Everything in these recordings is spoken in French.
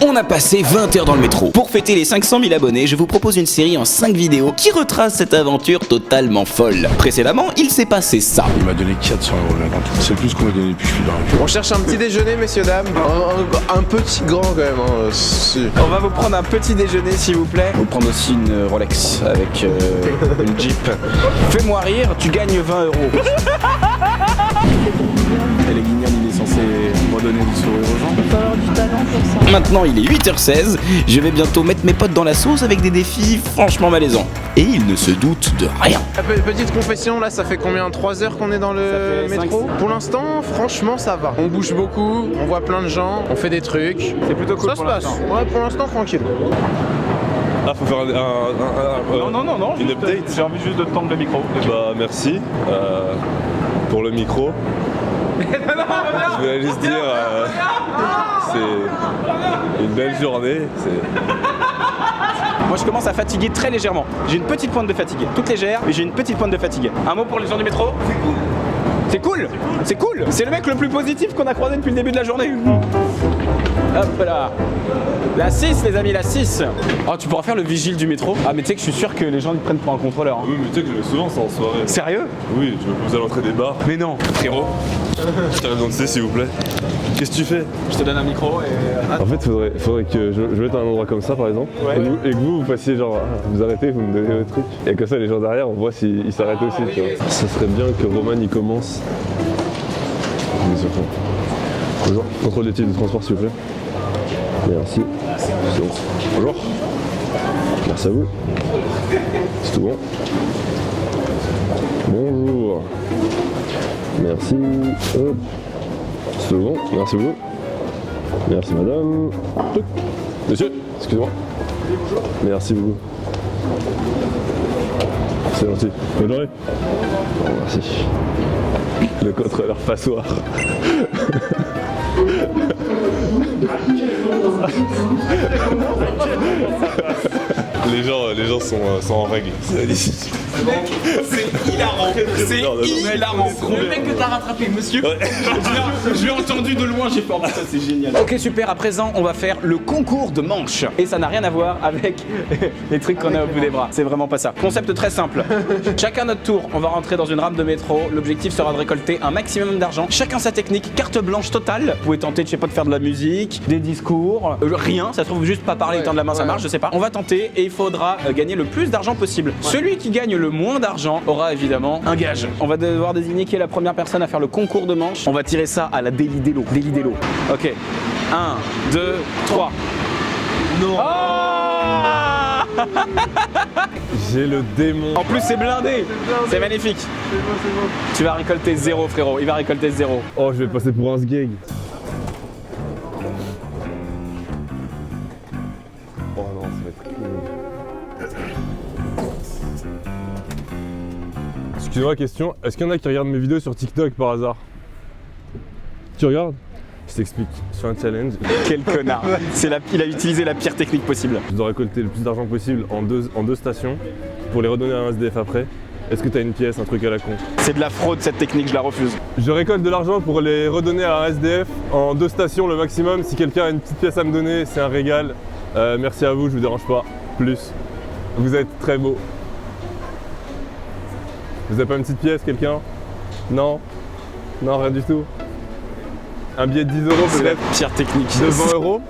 On a passé 20 heures dans le métro. Pour fêter les 500 000 abonnés, je vous propose une série en 5 vidéos qui retrace cette aventure totalement folle. Précédemment, il s'est passé ça. Il m'a donné 400 € là, c'est le plus qu'on m'a donné depuis que je suis là. On cherche un petit déjeuner, messieurs, dames. Un petit grand quand même. Hein, si. On va vous prendre un petit déjeuner s'il vous plaît. On va prendre aussi une Rolex avec une Jeep. Fais-moi rire, tu gagnes 20 €. Et les guignols, il est censé redonner du sourire aux gens. Il faut avoir du talent pour ça. Maintenant il est 8h16, je vais bientôt mettre mes potes dans la sauce avec des défis franchement malaisants. Et ils ne se doutent de rien. Petite confession, là, ça fait combien? 3 heures qu'on est dans le métro? Pour l'instant, franchement, ça va. On bouge beaucoup, on voit plein de gens, on fait des trucs. C'est plutôt cool. Ça se passe. Ouais, pour l'instant, tranquille. Ah, faut faire Non, une juste, update. j'ai envie juste de te tendre le micro. Bah merci pour le micro. Je voulais juste dire, c'est une belle journée. Moi je commence à fatiguer très légèrement. J'ai une petite pointe de fatigue, toute légère, mais j'ai une petite pointe de fatigue. Un mot pour les gens du métro? C'est cool. C'est cool. C'est le mec le plus positif qu'on a croisé depuis le début de la journée. Hop là. La 6 les amis, la 6. Oh, tu pourras faire le vigile du métro? Ah mais tu sais que je suis sûr que les gens ils prennent pour un contrôleur. Hein. Oui, mais tu sais que je vais souvent ça en soirée. Sérieux? Oui, je vais poser à l'entrée des bars. Mais non. Frérot, Je t'arrête d'identité s'il vous plaît. Qu'est-ce que tu fais? je te donne un micro et... En fait, faudrait que je mette un endroit comme ça par exemple. Ouais. Et que vous fassiez genre, vous arrêtez, vous me donnez votre truc. Et comme ça, les gens derrière, on voit s'ils s'arrêtent aussi. Tu vois. Ça serait bien que Roman y commence. Bien sûr. Bonjour, contrôle des titres de transport s'il vous plaît. Merci. C'est bon. Bonjour. Merci à vous. C'est tout bon. Bonjour. Merci. Hop. C'est tout bon. Merci beaucoup. Merci madame. Monsieur, excusez-moi. Merci beaucoup. C'est gentil. Bonne journée. Bon, merci. Le contrôleur passoire. Les gens sont en règle. C'est hilarant. C'est hilarant. Le mec que t'as rattrapé, monsieur. Je l'ai entendu de loin, j'ai fait oh, ça, c'est génial. Ok, super. À présent, on va faire le concours de manches. Et ça n'a rien à voir avec les trucs qu'on a au bout des bras. C'est vraiment pas ça. Concept très simple. Chacun notre tour, on va rentrer dans une rame de métro. L'objectif sera de récolter un maximum d'argent. Chacun sa technique, carte blanche totale. Vous pouvez tenter, je sais pas, de faire de la musique, des discours, rien. Ça se trouve juste pas parler, tendre la main, ça marche, je sais pas. On va tenter et il faudra gagner le plus d'argent possible. Celui qui gagne le moins d'argent aura évidemment un gage. On va devoir désigner qui est la première personne à faire le concours de manches. On va tirer ça à la Délit d'Elo. Ok. 1, 2, 3. Non. Oh J'ai le démon. En plus c'est blindé. C'est magnifique. Tu vas récolter 0 frérot. Il va récolter 0. Oh, je vais passer pour un sgeg. Oh non, ça va être cool. Excusez-moi, question. Est-ce qu'il y en a qui regardent mes vidéos sur TikTok par hasard? Tu regardes? Je t'explique. Je fais un challenge. Quel connard. Il a utilisé la pire technique possible. Je dois récolter le plus d'argent possible en deux stations pour les redonner à un SDF après. Est-ce que t'as une pièce, un truc à la con? C'est de la fraude cette technique, je la refuse. Je récolte de l'argent pour les redonner à un SDF en 2 stations le maximum. Si quelqu'un a une petite pièce à me donner, c'est un régal. Merci à vous, je vous dérange pas. Plus. Vous êtes très beau. Vous avez pas une petite pièce, quelqu'un? Non? Non, rien du tout? Un billet de 10 € C'est la peut-être? pire technique. De 20 €?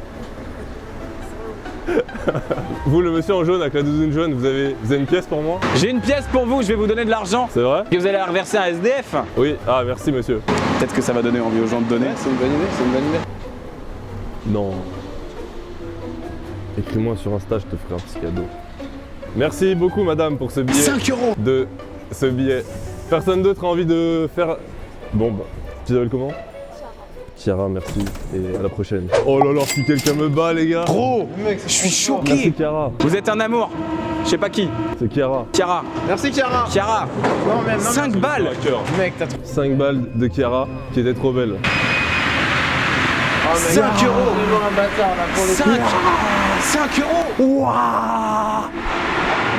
Vous, le monsieur en jaune avec la doudoune jaune, vous avez une pièce pour moi? J'ai une pièce pour vous, je vais vous donner de l'argent. C'est vrai? Et vous allez la reverser à un SDF. Oui, ah merci monsieur. Peut-être que ça va donner envie aux gens de donner. C'est une bonne idée. Non. Écris-moi sur Insta, je te ferai un petit cadeau. Merci beaucoup madame pour ce billet. 5 €. Ce billet. Personne d'autre a envie de faire... Bon bah, tu t'appelles comment? Chiara, merci et à la prochaine. Oh là là, si quelqu'un me bat les gars. Gros, je suis Merci choqué. Chiara. Vous êtes un amour. Je sais pas qui. C'est Chiara. Chiara. Merci, Chiara. Chiara. Non, même, 5 balles. Mec, t'as trop. 5 balles de Chiara qui était trop belle. 5 €. un bâtard là pour le 5 €. Wouah.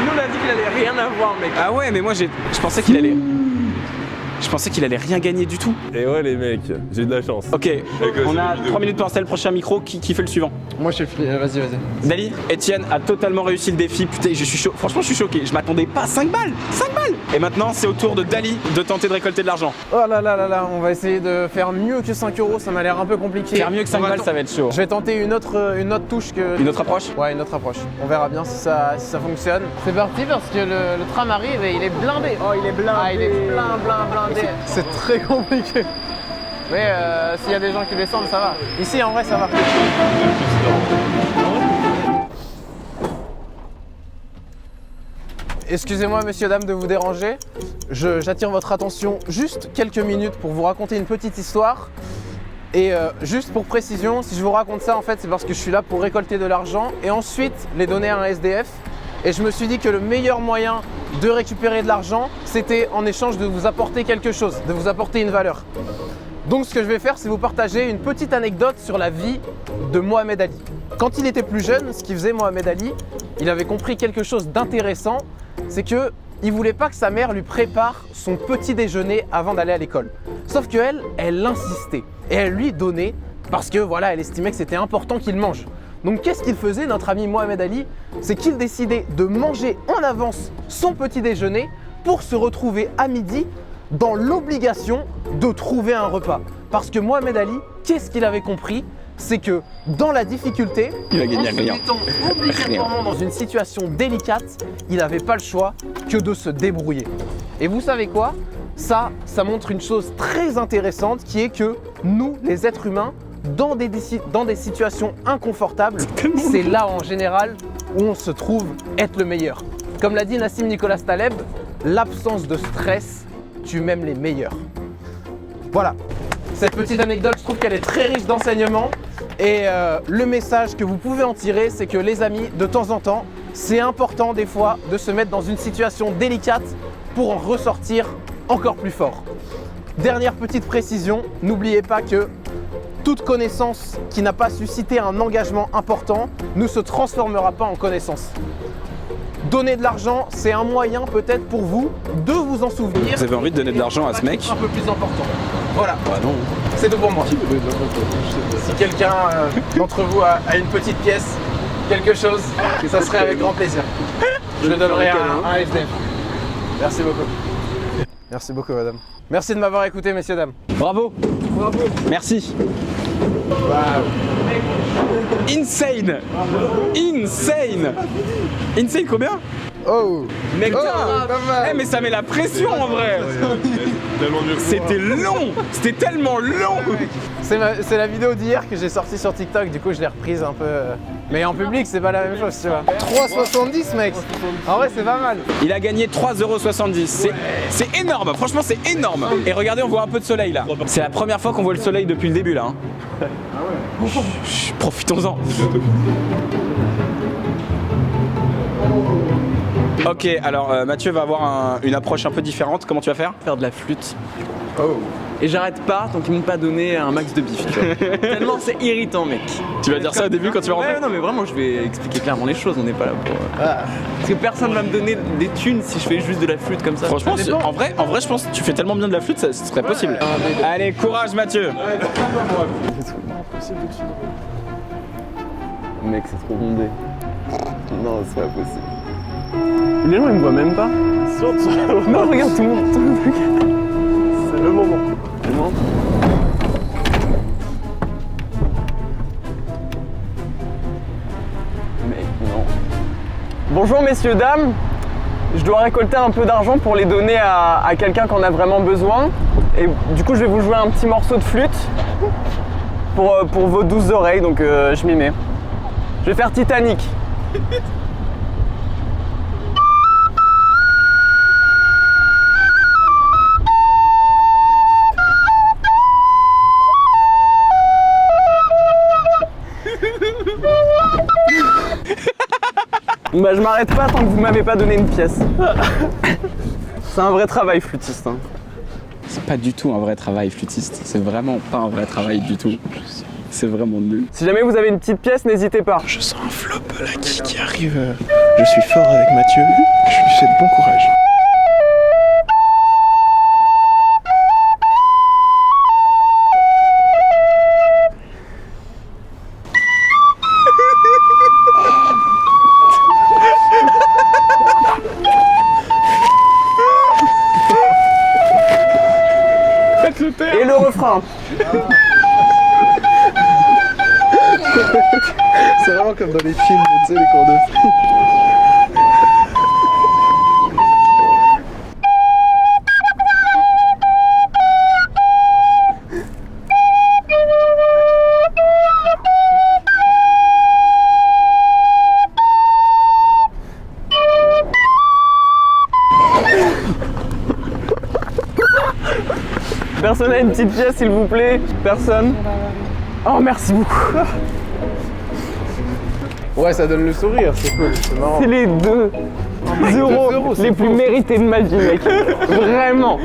Nous, on a dit qu'il allait rien avoir, mec. Ah ouais, mais moi je pensais qu'il allait. Je pensais qu'il allait rien gagner du tout. Et ouais les mecs, j'ai de la chance. Ok, on a 3 minutes pour installer le prochain micro. Qui fait le suivant? Moi je fais le vas-y. Dali, Etienne a totalement réussi le défi. Putain, je suis chaud. Franchement, je suis choqué. Je m'attendais pas à 5 balles. 5 balles. Et maintenant, c'est au tour de Dali de tenter de récolter de l'argent. Oh là là là là, on va essayer de faire mieux que 5 €, ça m'a l'air un peu compliqué. Faire mieux que 5 balles, ça va être chaud. Je vais tenter une autre touche que... Une autre approche? Ouais, une autre approche. On verra bien si ça fonctionne. C'est parti parce que le tram arrive et il est blindé. Oh, il est blindé. Ah, il est blindé. C'est très compliqué. Mais s'il y a des gens qui descendent, ça va. Ici, en vrai, ça va. Excusez-moi, messieurs, dames, de vous déranger. J'attire votre attention juste quelques minutes pour vous raconter une petite histoire. Et juste pour précision, si je vous raconte ça, en fait, c'est parce que je suis là pour récolter de l'argent et ensuite les donner à un SDF. Et je me suis dit que le meilleur moyen de récupérer de l'argent, c'était en échange de vous apporter quelque chose, de vous apporter une valeur. Donc ce que je vais faire, c'est vous partager une petite anecdote sur la vie de Mohamed Ali. Quand il était plus jeune, ce qu'il faisait Mohamed Ali, il avait compris quelque chose d'intéressant, c'est que il voulait pas que sa mère lui prépare son petit déjeuner avant d'aller à l'école. Sauf qu'elle, elle insistait et elle lui donnait parce que voilà, elle estimait que c'était important qu'il mange. Donc qu'est-ce qu'il faisait, notre ami Mohamed Ali? C'est qu'il décidait de manger en avance son petit déjeuner pour se retrouver à midi dans l'obligation de trouver un repas. Parce que Mohamed Ali, qu'est-ce qu'il avait compris? C'est que dans la difficulté, il va gagner en se mettant obligatoirement dans une situation délicate, il n'avait pas le choix que de se débrouiller. Et vous savez quoi? Ça montre une chose très intéressante qui est que nous, les êtres humains, dans des situations inconfortables, c'est là en général où on se trouve être le meilleur. Comme l'a dit Nassim Nicolas Taleb, l'absence de stress tue même les meilleurs. Voilà, cette petite anecdote, je trouve qu'elle est très riche d'enseignements et le message que vous pouvez en tirer, c'est que les amis, de temps en temps, c'est important des fois de se mettre dans une situation délicate pour en ressortir encore plus fort. Dernière petite précision, n'oubliez pas que toute connaissance qui n'a pas suscité un engagement important ne se transformera pas en connaissance. Donner de l'argent, c'est un moyen peut-être pour vous de vous en souvenir. Vous avez envie de donner de l'argent à ce mec? Un peu plus important. Voilà. Bah non. C'est tout pour moi. Si quelqu'un d'entre vous a une petite pièce, quelque chose, ça serait avec grand plaisir. Je le donnerai à un SDF. Merci beaucoup. Merci beaucoup, madame. Merci de m'avoir écouté, messieurs, dames. Bravo. Bravo. Merci. Wow. Insane. Insane. Insane combien? Oh. Mec, mal. mais ça met la pression en vrai. C'était long. C'était tellement long. C'est la vidéo d'hier que j'ai sortie sur TikTok, du coup je l'ai reprise un peu. Mais en public, c'est pas la même chose, tu vois. 3,70 mec. En vrai, c'est pas mal. Il a gagné 3,70 €. C'est énorme, franchement, c'est énorme. Et regardez, on voit un peu de soleil là. C'est la première fois qu'on voit le soleil depuis le début là. Ah ouais. Profitons-en. Ok, alors Mathieu va avoir une approche un peu différente. Comment tu vas faire? Faire de la flûte. Oh. Et j'arrête pas tant qu'ils m'ont pas donné un max de bif, tu vois. Tellement c'est irritant, mec. Tu vas dire ça au début quand tu vas rentrer? Ouais, non, mais vraiment, je vais expliquer clairement les choses. On n'est pas là pour. Parce que personne va me donner des thunes si je fais juste de la flûte comme ça. Franchement, en vrai, je pense que tu fais tellement bien de la flûte, ça serait possible. Allez, courage, Mathieu. Mec, c'est trop bondé. Non, c'est pas possible. Les gens, ils me voient même pas. Non, regarde, tout le monde regarde. C'est le moment. Mec, non. Bonjour, messieurs, dames. Je dois récolter un peu d'argent pour les donner à quelqu'un qui en a vraiment besoin. Et du coup, je vais vous jouer un petit morceau de flûte pour vos douces oreilles, donc je m'y mets. Je vais faire Titanic. Bah je m'arrête pas tant que vous m'avez pas donné une pièce. C'est un vrai travail flûtiste. Hein. C'est pas du tout un vrai travail flûtiste, c'est vraiment pas un vrai travail du tout. C'est vraiment nul. Si jamais vous avez une petite pièce, n'hésitez pas. Je sens un flop là qui arrive. Je suis fort avec Mathieu, je lui souhaite bon courage. C'est vraiment comme dans les films, tu sais, les cours de free. Personne a une petite pièce, s'il vous plaît? Personne? Oh, merci beaucoup. Ouais, ça donne le sourire, c'est cool, c'est marrant. C'est les 2 euros les plus mérités de ma vie, mec. Vraiment.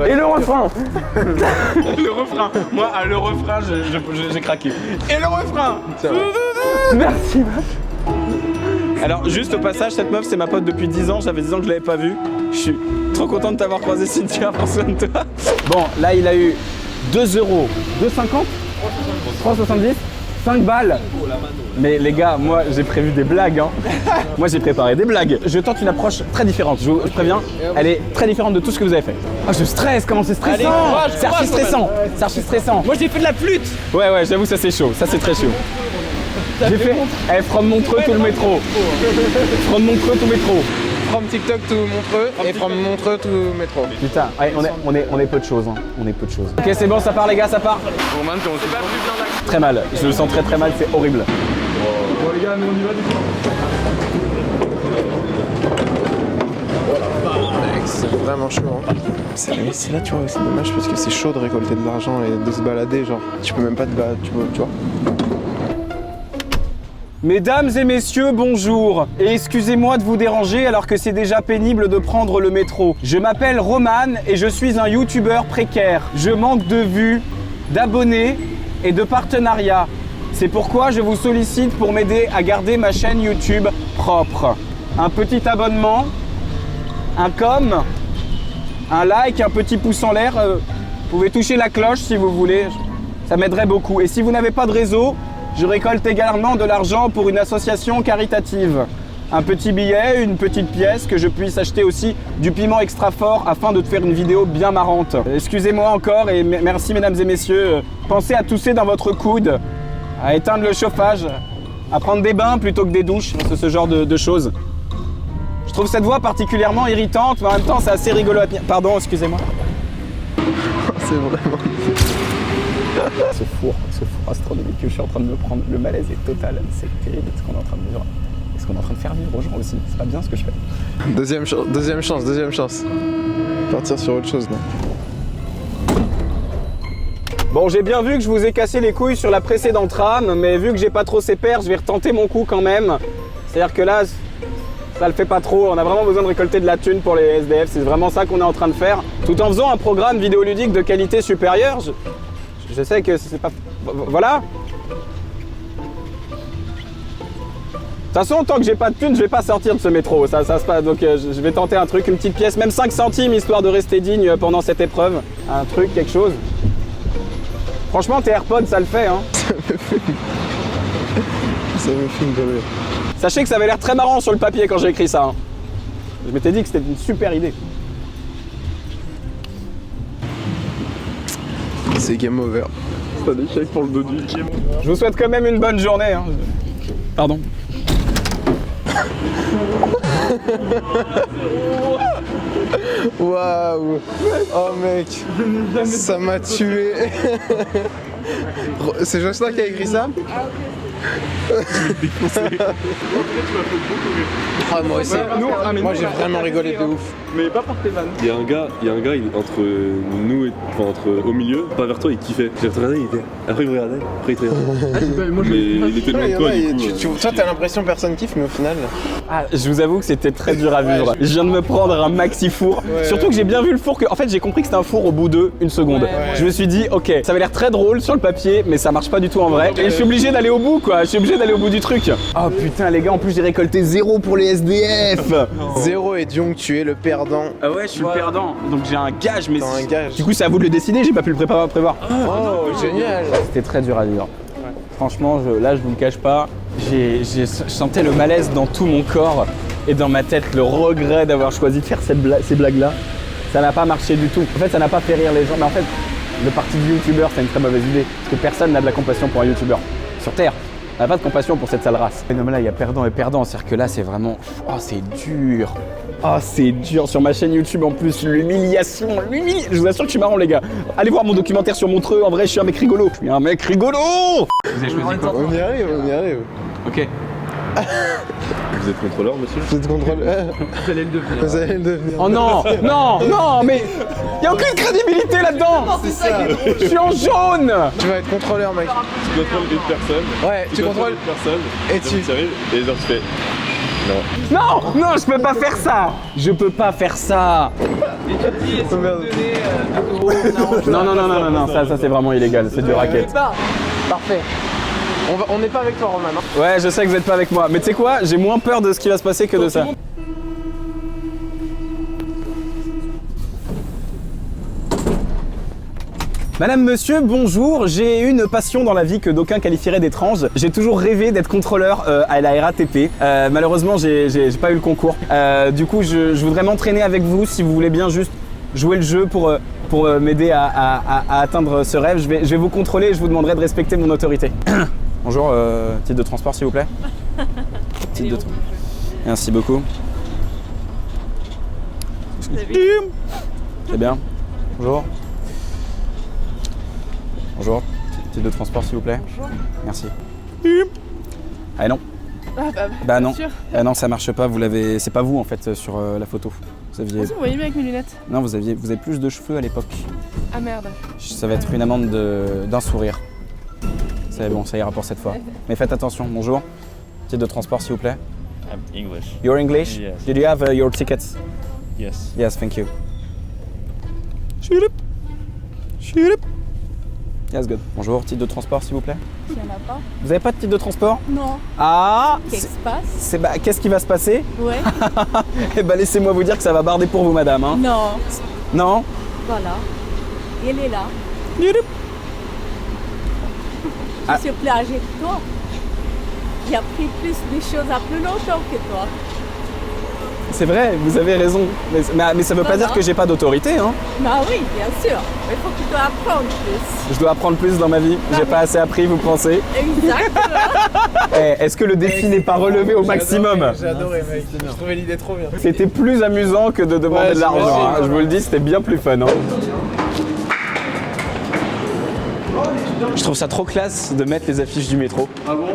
Et le refrain. Le refrain. Moi, à le refrain, j'ai craqué. Et le refrain. Merci. Alors, juste au passage, cette meuf, c'est ma pote depuis 10 ans. J'avais 10 ans que je l'avais pas vue. Je suis trop content de t'avoir croisé, Cynthia. Prends soin de toi. Bon, là, il a eu 2 euros. 2,50 3,70 5 balles. Mais les gars, moi j'ai prévu des blagues. Hein. Moi j'ai préparé des blagues. Je tente une approche très différente, je préviens. Elle est très différente de tout ce que vous avez fait. Ah, je stresse, comment c'est stressant. Allez, c'est archi stressant. C'est archi stressant. Moi j'ai fait de la flûte. Ouais, j'avoue, ça c'est chaud. Ça c'est très chaud. J'ai fait from Montreux tout le métro. From Montreux tout métro. From TikTok to Montreux et from Montreux to métro. Putain, ouais, on est peu de choses. Hein. On est peu de choses. Ok, c'est bon, ça part les gars, ça part. Très mal, je le sens très mal, c'est horrible. Bon les gars, nous on y va du coup. C'est vraiment chaud. Hein. C'est là, tu vois, c'est dommage parce que c'est chaud de récolter de l'argent et de se balader. Genre, tu peux même pas te balader, tu vois. Mesdames et messieurs, bonjour. Et excusez-moi de vous déranger alors que c'est déjà pénible de prendre le métro. Je m'appelle Roman et je suis un youtubeur précaire. Je manque de vues, d'abonnés et de partenariats. C'est pourquoi je vous sollicite pour m'aider à garder ma chaîne YouTube propre. Un petit abonnement, un com, un like, un petit pouce en l'air. Vous pouvez toucher la cloche si vous voulez, ça m'aiderait beaucoup. Et si vous n'avez pas de réseau, je récolte également de l'argent pour une association caritative. Un petit billet, une petite pièce, que je puisse acheter aussi du piment extra fort afin de te faire une vidéo bien marrante. Excusez-moi encore et merci mesdames et messieurs. Pensez à tousser dans votre coude, à éteindre le chauffage, à prendre des bains plutôt que des douches, ce genre de choses. Je trouve cette voix particulièrement irritante, mais en même temps c'est assez rigolo à tenir. Pardon, excusez-moi. C'est vraiment... Ce four astronomique que je suis en train de me prendre, le malaise est total, c'est terrible ce qu'on est en train de vivre. Et ce qu'on est en train de faire vivre aux gens aussi, c'est pas bien ce que je fais. Deuxième chance. Partir sur autre chose, là. Bon, j'ai bien vu que je vous ai cassé les couilles sur la précédente rame, mais vu que j'ai pas trop ses pairs, je vais retenter mon coup quand même. C'est-à-dire que là, ça le fait pas trop, on a vraiment besoin de récolter de la thune pour les SDF, c'est vraiment ça qu'on est en train de faire. Tout en faisant un programme vidéoludique de qualité supérieure, je sais que c'est pas... Voilà. De toute façon, tant que j'ai pas de thune, je vais pas sortir de ce métro, ça se passe. Donc je vais tenter un truc, une petite pièce, même 5 centimes, histoire de rester digne pendant cette épreuve. Un truc, quelque chose. Franchement, tes AirPods, ça le fait, hein. Ça me fume de rire. Sachez que ça avait l'air très marrant sur le papier quand j'ai écrit ça. Hein. Je m'étais dit que c'était une super idée. C'est game over. C'est un échec pour le dos du game. Je vous souhaite quand même une bonne journée. Hein. Pardon. Waouh. Oh mec, ça m'a tué. C'est Jocelyn qui a écrit ça? Ah, moi aussi. Moi j'ai vraiment rigolé de ouf. Mais pas par tes vannes. Il y a un gars, entre nous et au milieu, pas vers toi, il kiffait. J'ai regardé, il était. Après il me regardait, après il te regardait. Mais il était loin de toi du coup. Toi t'as l'impression que personne kiffe, mais au final. Ah, je vous avoue que c'était très dur à vivre. Je viens de me prendre un maxi four. Surtout que j'ai bien vu le four. En fait, j'ai compris que c'était un four au bout de une seconde. Je me suis dit, ok, ça avait l'air très drôle sur le papier, mais ça marche pas du tout en vrai. Et je suis obligé d'aller au bout, quoi. Je suis obligé d'aller au bout du truc. Oh putain, les gars, en plus j'ai récolté 0 pour les SDF. 0 et Diong, tu es le perdant. Ah ouais, je suis le perdant. Donc j'ai un gage, mais un gage. Du coup, c'est à vous de le décider. J'ai pas pu le prévoir. Oh, génial. C'était très dur à vivre. Franchement, là, je vous le cache pas. Je sentais le malaise dans tout mon corps et dans ma tête, le regret d'avoir choisi de faire ces blagues-là. Ça n'a pas marché du tout. En fait, ça n'a pas fait rire les gens. Mais en fait, le parti du youtubeur, c'est une très mauvaise idée. Parce que personne n'a de la compassion pour un youtubeur sur Terre. On n'a pas de compassion pour cette sale race. Mais non mais là il y a perdant et perdant, c'est-à-dire que là c'est vraiment... Oh c'est dur. Oh c'est dur sur ma chaîne YouTube en plus, l'humiliation. Je vous assure que je suis marrant les gars. Allez voir mon documentaire sur Montreux, en vrai je suis un mec rigolo. Je suis un mec rigolo. Vous avez choisi quoi? On y arrive. Ok. Vous êtes contrôleur, monsieur? Vous êtes contrôleur. Vous allez le devenir. Vous allez le devenir. Oh non, non, mais il y a aucune crédibilité là-dedans. C'est ça. Je suis en jaune. Tu vas être contrôleur, mec. Tu contrôles une personne. Ouais, tu contrôles. une personne. Et tu- arrives et genre tu fais. Non, je peux pas faire ça. Je peux pas faire ça. Oh, merde. Non, ça c'est vraiment illégal, c'est du racket. Parfait. On n'est pas avec toi, Roman. Hein. Ouais, je sais que vous êtes pas avec moi, mais tu sais quoi, j'ai moins peur de ce qui va se passer que de ça. Madame, monsieur, bonjour. J'ai une passion dans la vie que d'aucuns qualifieraient d'étrange. J'ai toujours rêvé d'être contrôleur à la RATP. Malheureusement, j'ai pas eu le concours. Du coup, je voudrais m'entraîner avec vous si vous voulez bien juste jouer le jeu pour m'aider à atteindre ce rêve. Je vais vous contrôler et je vous demanderai de respecter mon autorité. Bonjour, titre de transport s'il vous plaît. Titre de transport. Merci beaucoup. Très bien. Bonjour. Bonjour. Titre de transport s'il vous plaît. Bonjour. Merci. Ah non. Bah non. sûr. Non, ça marche pas. Vous l'avez. C'est pas vous en fait sur la photo. Vous aviez. Vous voyez bien avec mes lunettes. Non, vous avez plus de cheveux à l'époque. Ah merde. Ça va être une amende d'un sourire. C'est bon, ça ira pour cette fois. Mais faites attention. Bonjour. Titre de transport s'il vous plaît. I'm English. You're English? Yes. Did you have your tickets? Yes. Yes, thank you. Shoot up. Shoot up. Yes, good. Bonjour, titre de transport s'il vous plaît. Il y en a pas. Vous avez pas de titre de transport? Non. Ah, Qu'est-ce qui se passe? qu'est-ce qui va se passer? Ouais. Eh ben laissez-moi vous dire que ça va barder pour vous madame. Hein. Non. Non? Voilà. Elle est là. Ah. Je suis plus âgée que toi. Il a pris plus de choses à plus longtemps que toi. C'est vrai, vous avez raison. Mais ça veut pas Voilà. dire que j'ai pas d'autorité. Hein. Bah oui, bien sûr. Mais il faut que tu dois apprendre plus. Je dois apprendre plus dans ma vie. J'ai pas assez appris, vous pensez? Exactement. Est-ce que le défi n'est pas relevé au maximum? J'ai adoré, mec. Je trouvais l'idée trop bien. C'était plus amusant que de demander Ouais, de l'argent. j'imagine. Hein. Je vous le dis, c'était bien plus fun. Hein. Je trouve ça trop classe de mettre les affiches du métro. Ah bon?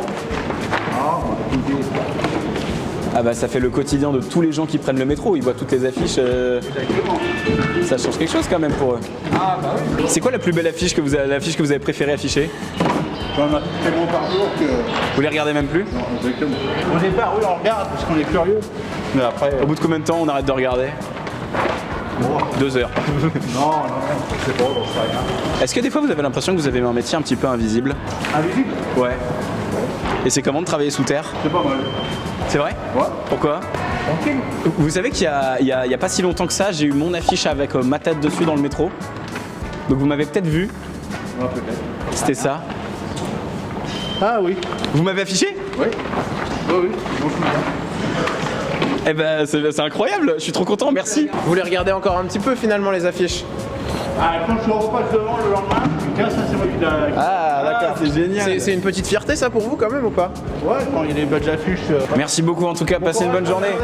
Ah bah ça fait le quotidien de tous les gens qui prennent le métro, ils voient toutes les affiches. Ça change quelque chose quand même pour eux. Ah bah oui. C'est quoi la plus belle affiche que vous avez préféré afficher? J'en ai tellement par jour que... Vous les regardez même plus? Non, exactement. Au départ, oui, on regarde parce qu'on est curieux. Mais après... Au bout de combien de temps on arrête de regarder? 2 heures. Non, c'est bon, on sait rien. Est-ce que des fois vous avez l'impression que vous avez un métier un petit peu invisible? Invisible? Ouais. Et c'est comment de travailler sous terre? C'est pas mal. C'est vrai? Ouais. Pourquoi? Tranquille. Vous savez qu'il y a pas si longtemps que ça, j'ai eu mon affiche avec ma tête dessus dans le métro. Donc vous m'avez peut-être vu. Ouais, peut-être. C'était ça. Ah oui. Vous m'avez affiché? Oui. Oui, oui. Bon souvenir. Eh ben c'est incroyable, je suis trop content, merci. Vous les regardez encore un petit peu finalement les affiches? Ah, quand je repasse devant le lendemain, tiens, ça c'est moi qui l'a... Ah d'accord, c'est génial. C'est une petite fierté ça pour vous quand même ou pas? Ouais, quand il y a des badges affiches... Merci beaucoup en tout cas, passez une bonne journée.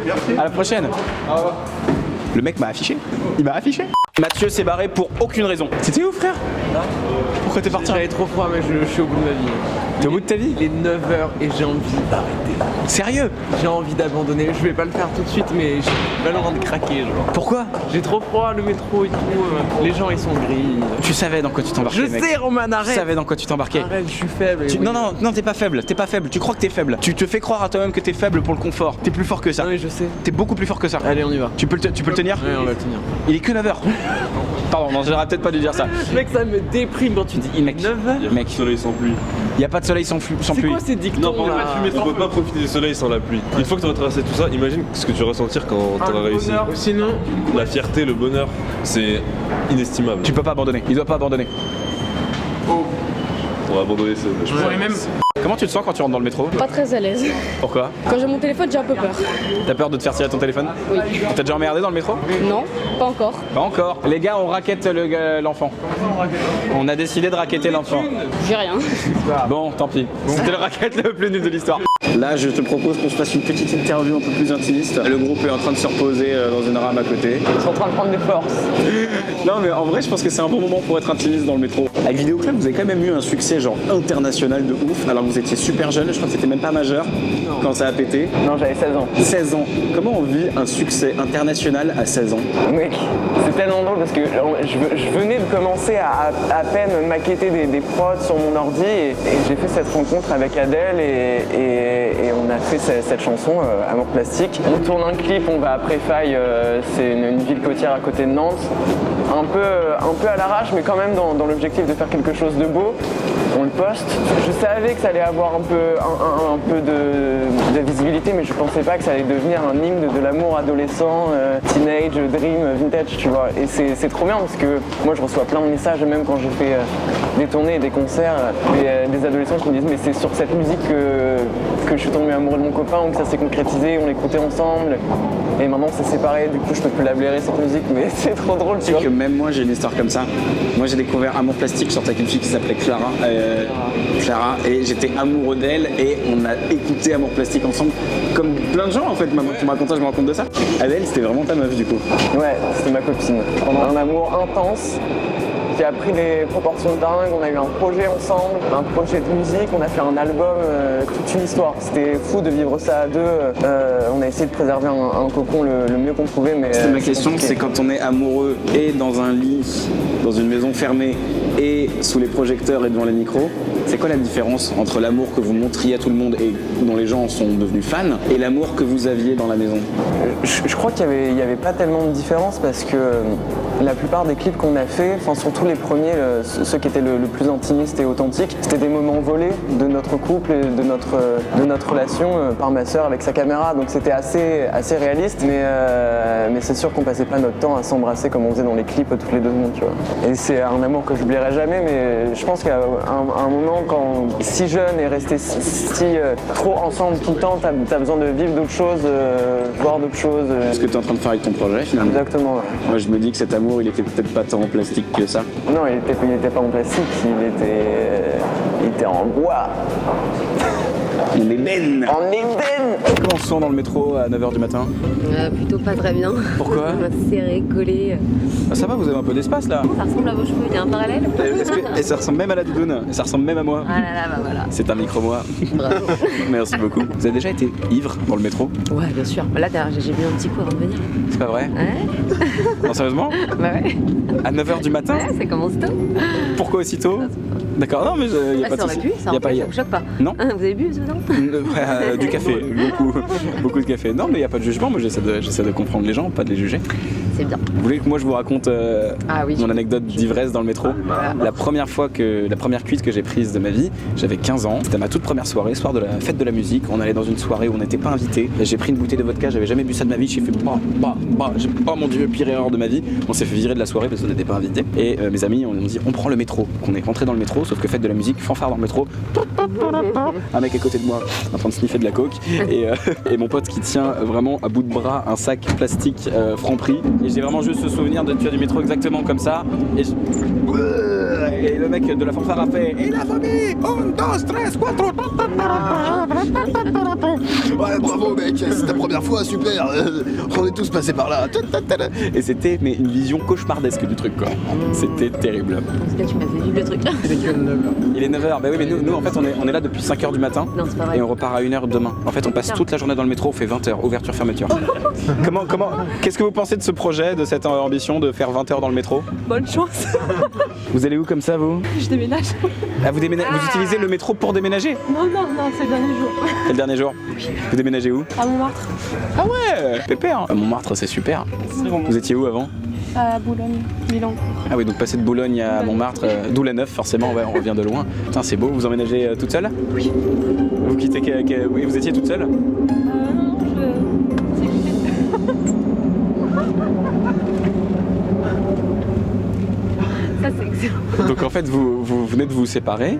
Merci. À la prochaine. Le mec m'a affiché. Il m'a affiché. Mathieu s'est barré pour aucune raison. C'était où frère? Pourquoi t'es parti? J'avais trop froid, mais je suis au bout de ma vie. T'es au bout de ta vie? Il est 9h et j'ai envie d'arrêter. Sérieux? J'ai envie d'abandonner. Je vais pas le faire tout de suite, mais j'ai pas le droit de craquer. Genre. Pourquoi? J'ai trop froid, le métro et tout. Les gens, ils sont gris. Tu savais dans quoi tu t'embarquais, Je mec. sais, Roman, Tu arrête. savais dans quoi tu t'embarquais. Arrête, je suis faible. Tu- oui. Non, t'es pas faible, tu crois que t'es faible. Tu te fais croire à toi-même que t'es faible pour le confort. T'es plus fort que ça. Non, mais je sais. T'es beaucoup plus fort que ça. Allez, on y va. Tu peux le tenir? Ouais, on va le tenir. Il est que 9h. Pardon, non, j'aurais peut-être pas dû dire ça. Mec, ça me déprime quand tu dis Mec, 9h. Mec, Soleil sans pluie. y a pas de soleil sans pluie. C'est quoi ces dictons Non, là on peut pas profiter du soleil sans la pluie. Une fois que tu auras traversé tout ça, imagine ce que tu vas ressentir quand tu auras réussi. Sinon, La fierté, le bonheur, c'est inestimable. Tu peux pas abandonner, il doit pas abandonner. On va abandonner ce. vous aurez même Comment tu te sens quand tu rentres dans le métro? Pas très à l'aise. Pourquoi? Quand j'ai mon téléphone, j'ai un peu peur. T'as peur de te faire tirer ton téléphone? Oui. T'as déjà emmerdé dans le métro? Non, pas encore. Pas encore. Les gars, on raquette l'enfant. On a décidé de raqueter l'enfant. J'ai rien. Bon, tant pis. C'était le racket le plus nul de l'histoire. Là, je te propose qu'on se fasse une petite interview un peu plus intimiste. Le groupe est en train de se reposer dans une rame à côté. Ils sont en train de prendre des forces. Non, mais en vrai, je pense que c'est un bon moment pour être intimiste dans le métro. Avec Vidéo Club, vous avez quand même eu un succès genre international de ouf. Alors que vous étiez super jeune, je crois que c'était même pas majeur quand ça a pété. Non, j'avais 16 ans. 16 ans. Comment on vit un succès international à 16 ans? Mec, c'est tellement drôle parce que je venais de commencer à peine maqueter des prods sur mon ordi et j'ai fait cette rencontre avec Adèle et on a fait cette chanson, Amour Plastique. On tourne un clip, on va à Préfaille, c'est une ville côtière à côté de Nantes. Un peu à l'arrache, mais quand même dans l'objectif de faire quelque chose de beau. On le poste. Je savais que ça allait avoir un peu de visibilité, mais je pensais pas que ça allait devenir un hymne de l'amour adolescent, teenage, dream, vintage, tu vois. Et c'est trop bien parce que moi je reçois plein de messages, même quand j'ai fait des tournées et des concerts, des adolescents qui me disent mais c'est sur cette musique que je suis tombé amoureux de mon copain ou que ça s'est concrétisé, on l'écoutait ensemble. Et maintenant c'est séparé, du coup je peux plus la blairer cette musique, mais c'est trop drôle, tu vois. Que même moi j'ai une histoire comme ça. Moi j'ai découvert Amour Plastique, je sortais avec une fille qui s'appelait Clara. Et j'étais amoureux d'elle et on a écouté Amour Plastique ensemble comme plein de gens en fait. Tu me racontais, je me rends compte de ça. Adèle, c'était vraiment ta meuf du coup. Ouais, c'était ma copine. Pendant un amour intense qui a pris des proportions dingues, on a eu un projet ensemble, un projet de musique, on a fait un album, toute une histoire. C'était fou de vivre ça à deux. On a essayé de préserver un cocon le mieux qu'on pouvait, mais... C'était ma question, c'est quand on est amoureux et dans un lit, dans une maison fermée et sous les projecteurs et devant les micros, c'est quoi la différence entre l'amour que vous montriez à tout le monde et dont les gens sont devenus fans et l'amour que vous aviez dans la maison? Je crois qu'il y avait pas tellement de différence parce que la plupart des clips qu'on a fait, enfin surtout les premiers, ceux qui étaient le plus intimistes et authentiques, c'était des moments volés de notre couple et de notre relation par ma sœur avec sa caméra. Donc c'était assez réaliste, mais c'est sûr qu'on passait pas notre temps à s'embrasser comme on faisait dans les clips toutes les 2 secondes, tu vois. Et c'est un amour que j'oublierai jamais, mais je pense qu'à un moment, quand si jeune et resté si trop ensemble tout le temps, t'as besoin de vivre d'autres choses, voir d'autres choses. Ce que tu es en train de faire avec ton projet finalement. Exactement. Ouais. Moi je me dis que cet amour il était peut-être pas tant en plastique que ça. Non, il était pas en plastique, il était en bois. En ébène. En ébène. Comment on se sent dans le métro à 9h du matin? Plutôt pas très bien. Pourquoi? Serré, collé. Ah, ça va, vous avez un peu d'espace là. Ça ressemble à vos cheveux, il y a un parallèle. Et ça ressemble même à la doudoune, et ça ressemble même à moi. Ah là là, bah voilà. C'est un micro-moi. Bravo. Merci beaucoup. Vous avez déjà été ivre dans le métro? Ouais, bien sûr. Là, j'ai bu un petit coup avant de venir. C'est pas vrai? Ouais. Non, sérieusement? Bah ouais. À 9h du matin? Ouais, ça commence tôt. Pourquoi aussitôt? D'accord, non mais il y a pas de ça aurait souci. pu, ça vous choque pas? Non. Vous avez bu ce matin? Du café, beaucoup de café. Non mais il n'y a pas de jugement, moi j'essaie de comprendre les gens, pas de les juger. C'est bien. Vous voulez que moi je vous raconte oui, mon anecdote d'ivresse dans le métro? Voilà. La première cuite que j'ai prise de ma vie, j'avais 15 ans, c'était ma toute première soirée, soir de la fête de la musique. On allait dans une soirée où on n'était pas invité. J'ai pris une bouteille de vodka, j'avais jamais bu ça de ma vie, j'ai fait oh mon dieu, pire erreur de ma vie. On s'est fait virer de la soirée parce qu'on n'était pas invité. Et mes amis on dit on prend le métro. On est rentré dans le métro, sauf que fête de la musique, fanfare dans le métro. Un mec à côté de moi en train de sniffer de la coke et mon pote qui tient vraiment à bout de bras un sac plastique Franprix. Et j'ai vraiment juste ce souvenir de tuer du métro exactement comme ça. Et le mec de la fanfare a fait et la famille 1, 2, 3, 4. Ouais, bravo mec, c'est ta première fois, super. On est tous passés par là. Et c'était une vision cauchemardesque du truc quoi. C'était terrible. En tout cas, tu m'as fait vivre le truc. Il est 9h. Bah oui, mais nous en fait on est là depuis 5h du matin. Non, c'est pas vrai. Et on repart à 1h demain. En fait on passe toute la journée dans le métro, on fait 20h, ouverture fermeture. Qu'est-ce que vous pensez de ce projet, de cette ambition de faire 20h dans le métro? Bonne chance. Vous allez où comme ça vous? Je déménage. Ah vous utilisez le métro pour déménager? Non, c'est le dernier jour. C'est le dernier jour? Vous déménagez où? À Montmartre. Ah ouais, pépère. À Montmartre c'est super. Vous étiez où avant? À Boulogne, Milan. Ah oui, donc passer de Boulogne à Montmartre, d'où la 9 forcément, ouais, on revient de loin. Putain c'est beau, vous emménagez toute seule? Oui. Vous quittez, oui, vous étiez toute seule? Non, Ça, c'est excellent. Donc en fait, vous venez de vous séparer.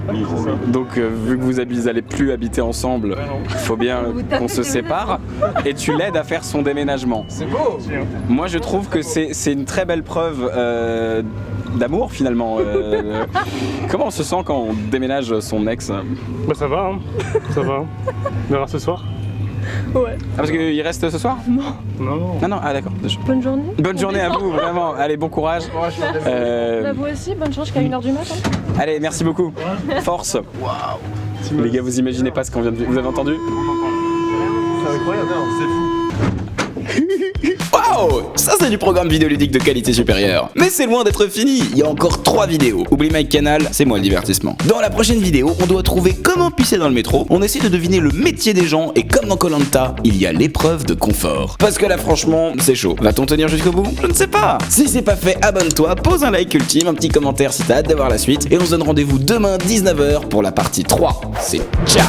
Donc vu que vous allez plus habiter ensemble, il faut bien qu'on se sépare. Et tu l'aides à faire son déménagement. C'est beau. Moi, je trouve que c'est une très belle preuve d'amour finalement. Comment on se sent quand on déménage son ex? Bah ça va, hein. Ça va. On verra ce soir. Ouais. Ah, parce qu'il reste ce soir? Non. Non, ah d'accord. Bonne journée. Bonne journée à vous, vraiment. Allez, bon courage. À vous aussi, bonne chance jusqu'à 1h du matin. Allez, merci beaucoup. Force. Les gars, vous imaginez pas ce qu'on vient de vivre. Vous avez entendu? C'est incroyable, c'est fou. Waouh, ça c'est du programme vidéoludique de qualité supérieure. Mais c'est loin d'être fini, il y a encore 3 vidéos. Oublie Mike Canal, c'est moi le divertissement. Dans la prochaine vidéo, on doit trouver comment pisser dans le métro. On essaie de deviner le métier des gens et comme dans Koh-Lanta, il y a l'épreuve de confort. Parce que là franchement, c'est chaud. Va-t-on tenir jusqu'au bout? Je ne sais pas. Si c'est pas fait, abonne-toi, pose un like ultime, un petit commentaire si t'as hâte d'avoir la suite. Et on se donne rendez-vous demain 19h pour la partie 3. C'est ciao.